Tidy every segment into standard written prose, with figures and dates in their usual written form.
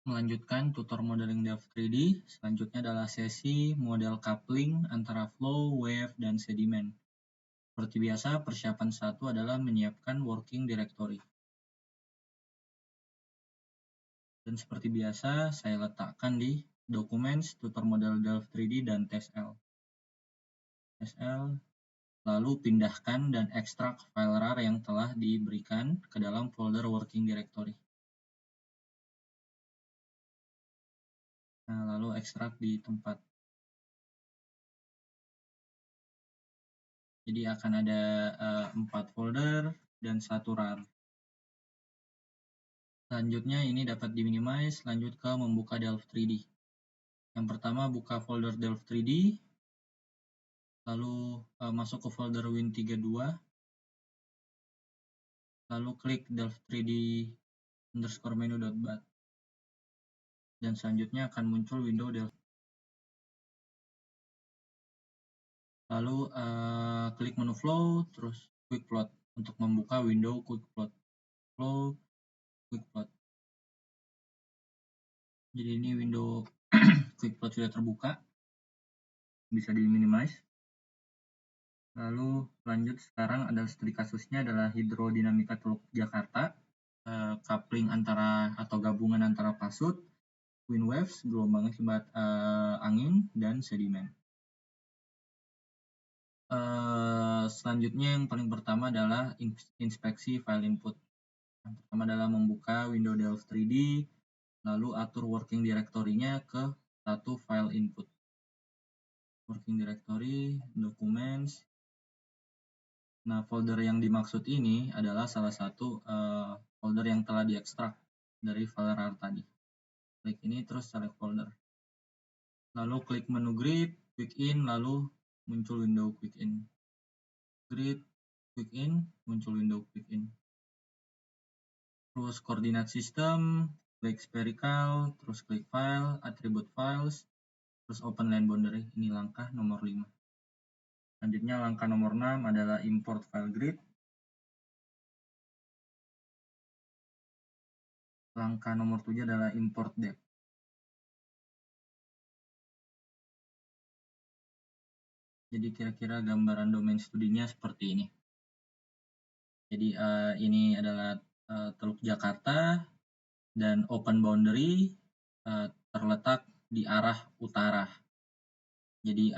Melanjutkan tutor modeling Delft 3D, selanjutnya adalah sesi model coupling antara flow, wave, dan sedimen. Seperti biasa, persiapan 1 adalah menyiapkan working directory. Dan seperti biasa, saya letakkan di Documents, tutor model Delft 3D, dan TSL. Lalu pindahkan dan ekstrak file RAR yang telah diberikan ke dalam folder working directory. Nah, lalu ekstrak di tempat. Jadi akan ada 4 folder dan 1 RAR. Selanjutnya ini dapat diminimize, lanjut ke membuka Delft 3D. Yang pertama buka folder Delft 3D, lalu masuk ke folder Win32, lalu klik Delft 3D _menu.bat. Dan selanjutnya akan muncul window Delft. Lalu klik menu flow, terus quick plot untuk membuka window quick plot. Flow, quick plot. Jadi ini window quick plot sudah terbuka, bisa di minimize. Lalu lanjut sekarang adalah studi kasusnya adalah hidrodinamika Teluk Jakarta, coupling antara atau gabungan antara pasut, wind waves, gelombang akibat angin, dan sedimen. Selanjutnya yang paling pertama adalah inspeksi file input. Yang pertama adalah membuka window Delft 3D, lalu atur working directory-nya ke satu file input. Working directory, documents. Nah, folder yang dimaksud ini adalah salah satu folder yang telah diekstrak dari file RAR tadi. Klik ini terus select folder. Lalu klik menu grid, quick in, lalu muncul window quick in. Grid, quick in, muncul window quick in. Terus koordinat sistem, klik spherical, terus klik file, attribute files, terus open line boundary. Ini langkah nomor 5. Selanjutnya langkah nomor 6 adalah import file grid. Langkah nomor 7 adalah import depth. Jadi kira-kira gambaran domain studinya seperti ini. Jadi ini adalah Teluk Jakarta dan open boundary terletak di arah utara. Jadi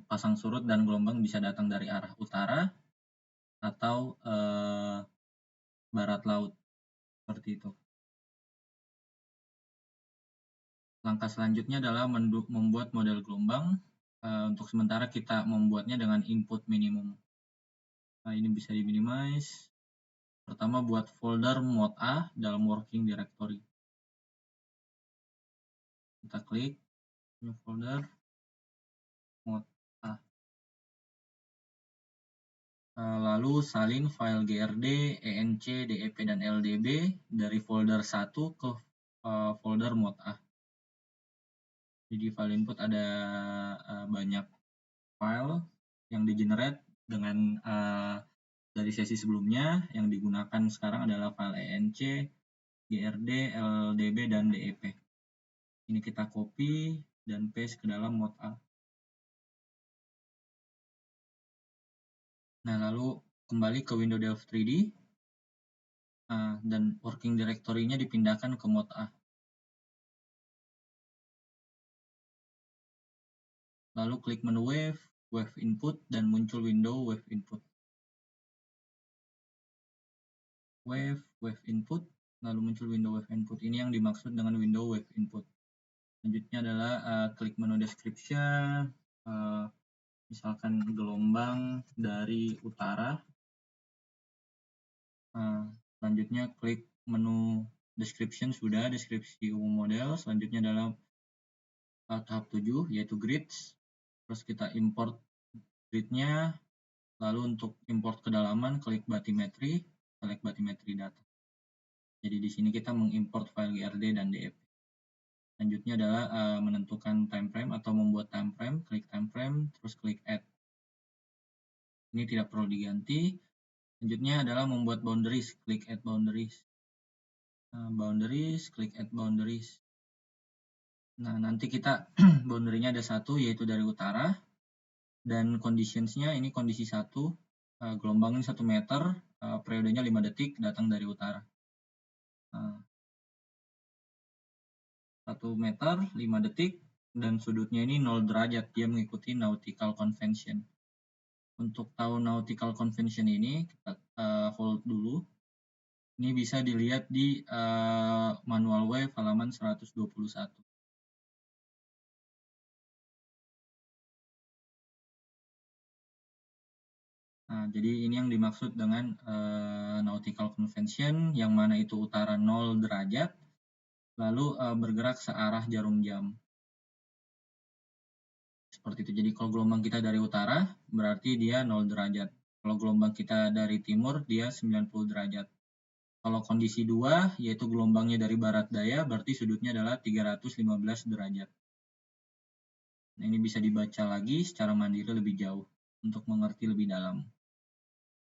pasang surut dan gelombang bisa datang dari arah utara atau barat laut, seperti itu. Langkah selanjutnya adalah membuat model gelombang. Untuk sementara kita membuatnya dengan input minimum. Nah, ini bisa di minimize. Pertama buat folder mod A dalam working directory. Kita klik new folder mod A. Lalu salin file GRD, ENC, DEP, dan LDB dari folder 1 ke folder mod A. Jadi file input ada banyak file yang di-generate dengan dari sesi sebelumnya. Yang digunakan sekarang adalah file ENC, GRD, LDB, dan DEP. Ini kita copy dan paste ke dalam mod A. Nah, lalu kembali ke window Delft 3D dan working directory-nya dipindahkan ke mod A. Lalu klik menu wave, wave input, dan muncul window wave input. Wave input, lalu muncul window wave input. Ini yang dimaksud dengan window wave input. Selanjutnya adalah klik menu description, misalkan gelombang dari utara. Selanjutnya klik menu description, sudah deskripsi umum model. Selanjutnya adalah tahap 7 yaitu grids. Terus kita import gridnya, lalu untuk import kedalaman klik bathymetry, select bathymetry data. Jadi di sini kita mengimport file GRD dan DEP. Selanjutnya adalah menentukan time frame atau membuat time frame, klik time frame, terus klik add. Ini tidak perlu diganti. Selanjutnya adalah membuat boundaries, klik add boundaries. Boundaries, klik add boundaries. Nah, nanti kita boundary-nya ada satu, yaitu dari utara, dan conditions-nya ini kondisi 1, gelombangnya 1 meter, periodenya 5 detik, datang dari utara. 1 meter, 5 detik, dan sudutnya ini 0 derajat, dia mengikuti nautical convention. Untuk tahu nautical convention ini, kita hold dulu. Ini bisa dilihat di manual wave halaman 121. Nah, jadi ini yang dimaksud dengan nautical convention, yang mana itu utara 0 derajat, lalu bergerak searah jarum jam. Seperti itu. Jadi kalau gelombang kita dari utara, berarti dia 0 derajat. Kalau gelombang kita dari timur, dia 90 derajat. Kalau kondisi 2, yaitu gelombangnya dari barat daya, berarti sudutnya adalah 315 derajat. Nah, ini bisa dibaca lagi secara mandiri lebih jauh untuk mengerti lebih dalam.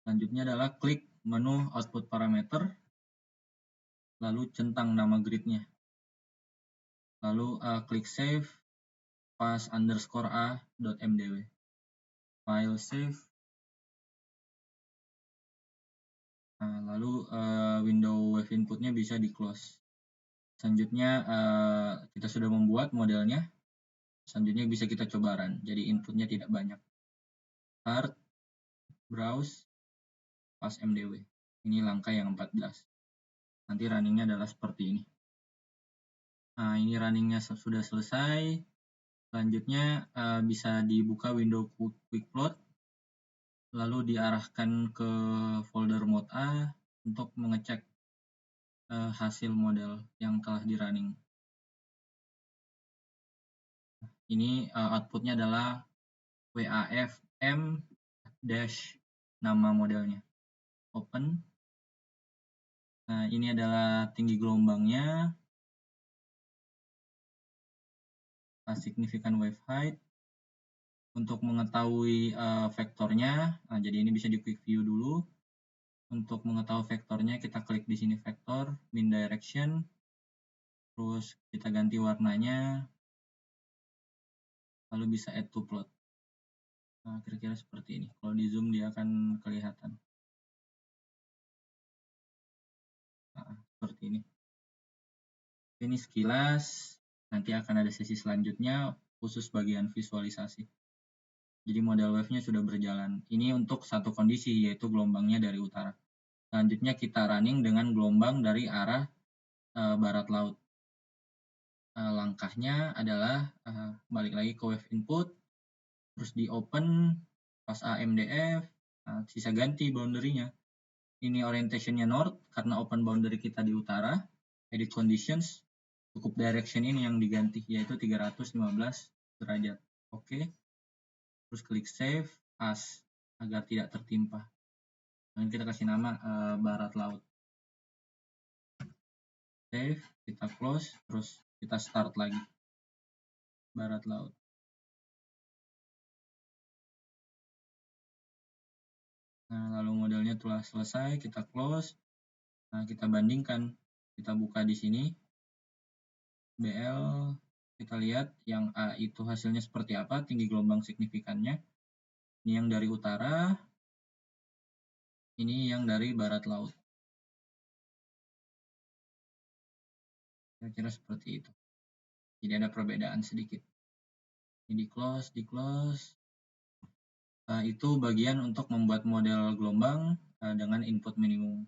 Selanjutnya adalah klik menu output parameter, lalu centang nama gridnya. Lalu klik save pas_a.mdw. File save. Nah, lalu window wave inputnya bisa di close. Selanjutnya kita sudah membuat modelnya. Selanjutnya bisa kita coba run. Jadi inputnya tidak banyak. Start, browse, pas_mdw. Ini langkah yang 14. Nanti runningnya adalah seperti ini. Nah, ini runningnya sudah selesai. Selanjutnya bisa dibuka window quick plot, lalu diarahkan ke folder mode A untuk mengecek hasil model yang telah di running. Ini outputnya adalah WAFM dash nama modelnya. Open. Nah, ini adalah tinggi gelombangnya, significant wave height. Untuk mengetahui vektornya, jadi ini bisa di quick view dulu. Untuk mengetahui vektornya, kita klik di sini vektor, mean direction, terus kita ganti warnanya, lalu bisa add to plot. Nah, kira-kira seperti ini. Kalau di zoom dia akan kelihatan. Nah, seperti ini. Ini sekilas, nanti akan ada sesi selanjutnya khusus bagian visualisasi. Jadi model wave-nya sudah berjalan. Ini untuk satu kondisi, yaitu gelombangnya dari utara. Selanjutnya kita running dengan gelombang dari arah barat laut. Langkahnya adalah balik lagi ke wave input, terus di open pas AMDF, sisa ganti boundary-nya. Ini orientation-nya north karena open boundary kita di utara. Edit conditions, cukup direction ini yang diganti, yaitu 315 derajat. Oke. Terus klik save as agar tidak tertimpa. Dan kita kasih nama barat laut. Save, kita close, terus kita start lagi. Barat laut. Nah, lalu modelnya telah selesai, kita close. Nah, kita bandingkan. Kita buka di sini. BL, kita lihat yang A itu hasilnya seperti apa, tinggi gelombang signifikannya. Ini yang dari utara, ini yang dari barat laut. Kira-kira seperti itu. Jadi ada perbedaan sedikit. Ini di close, di close. Itu bagian untuk membuat model gelombang dengan input minimum.